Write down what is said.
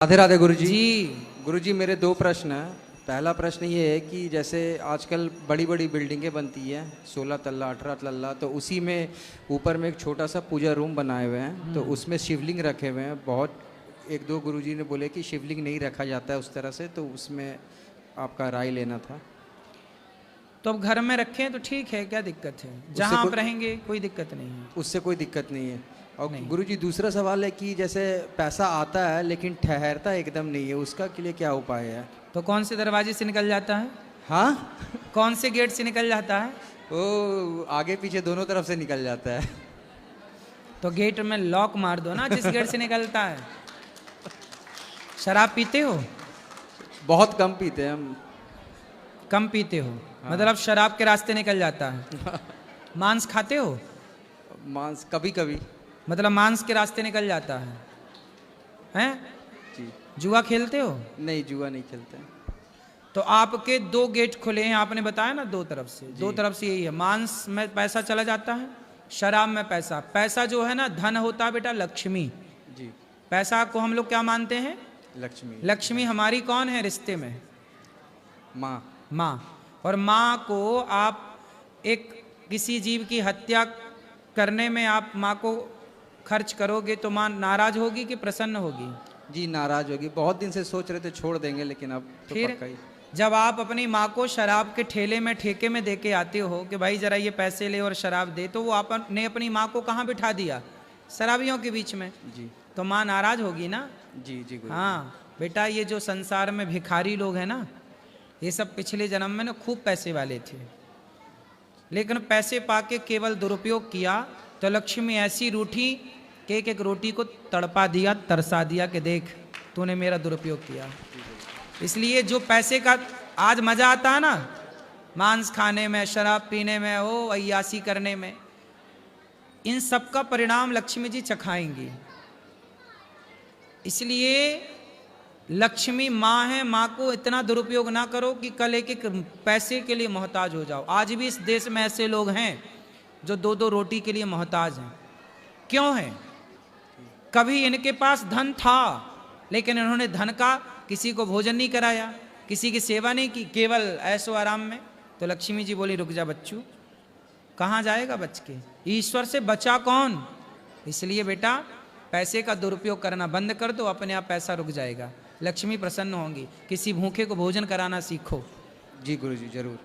राधे राधे गुरुजी। जी गुरुजी मेरे दो प्रश्न हैं। पहला प्रश्न ये है कि जैसे आजकल बड़ी बड़ी बिल्डिंगें बनती हैं 16 तल्ला 18 तल्ला, तो उसी में ऊपर में एक छोटा सा पूजा रूम बनाए हुए हैं, तो उसमें शिवलिंग रखे हुए हैं। बहुत एक दो गुरुजी ने बोले कि शिवलिंग नहीं रखा जाता है उस तरह से, तो उसमें आपका राय लेना था। तो अब घर में रखें तो ठीक है, क्या दिक्कत है? जहाँ आप रहेंगे कोई दिक्कत नहीं है, उससे कोई दिक्कत नहीं है। और नहीं। गुरुजी दूसरा सवाल है कि जैसे पैसा आता है लेकिन ठहरता एकदम नहीं है, उसका के लिए क्या उपाय है? तो कौन से दरवाजे से निकल जाता है? हाँ कौन से गेट से निकल जाता है? वो आगे पीछे दोनों तरफ से निकल जाता है। तो गेट में लॉक मार दो ना, जिस गेट से निकलता है। शराब पीते हो? बहुत कम पीते हैं हम। कम पीते हो? हाँ। मतलब शराब के रास्ते निकल जाता है। मांस खाते हो? मांस कभी कभी। मतलब मांस के रास्ते निकल जाता है, हैं? जी। जुआ खेलते हो? नहीं, जुआ नहीं खेलते हैं। तो आपके दो गेट खुले हैं, आपने बताया ना, दो तरफ से। दो तरफ से यही है, मांस में पैसा चला जाता है, शराब में पैसा। पैसा जो है ना, धन होता है बेटा लक्ष्मी। जी। पैसा को हम लोग क्या मानते हैं? लक्ष्मी। लक्ष्मी हमारी कौन है रिश्ते में? माँ। माँ। और माँ को आप एक किसी जीव की हत्या करने में आप माँ को खर्च करोगे तो माँ नाराज होगी कि प्रसन्न होगी? जी नाराज होगी। बहुत दिन से सोच रहे थे छोड़ देंगे, लेकिन अब तो फिर पक्का ही। जब आप अपनी माँ को शराब के ठेले में ठेके में दे के आते हो कि भाई जरा ये पैसे ले और शराब दे, तो वो आपने अपनी माँ को कहाँ बिठा दिया? शराबियों के बीच में। जी। तो माँ नाराज होगी ना। जी जी गुरु। हाँ बेटा, ये जो संसार में भिखारी लोग हैं ना, ये सब पिछले जन्म में ना खूब पैसे वाले थे, लेकिन पैसे पाके केवल दुरुपयोग किया तो लक्ष्मी ऐसी रूठी कि एक एक रोटी को तड़पा दिया, तरसा दिया कि देख तूने मेरा दुरुपयोग किया। इसलिए जो पैसे का आज मजा आता है ना, मांस खाने में, शराब पीने में, ओ अय्यासी करने में, इन सब का परिणाम लक्ष्मी जी चखाएंगी। इसलिए लक्ष्मी माँ है, माँ को इतना दुरुपयोग ना करो कि कल एक एक पैसे के लिए मोहताज हो जाओ। आज भी इस देश में ऐसे लोग हैं जो दो दो रोटी के लिए मोहताज हैं। क्यों है? कभी इनके पास धन था, लेकिन इन्होंने धन का किसी को भोजन नहीं कराया, किसी की सेवा नहीं की, केवल ऐशो आराम में। तो लक्ष्मी जी बोली रुक जा बच्चू, कहाँ जाएगा बच के? ईश्वर से बचा कौन? इसलिए बेटा पैसे का दुरुपयोग करना बंद कर दो, अपने आप पैसा रुक जाएगा, लक्ष्मी प्रसन्न होंगी। किसी भूखे को भोजन कराना सीखो। जी गुरुजी जरूर।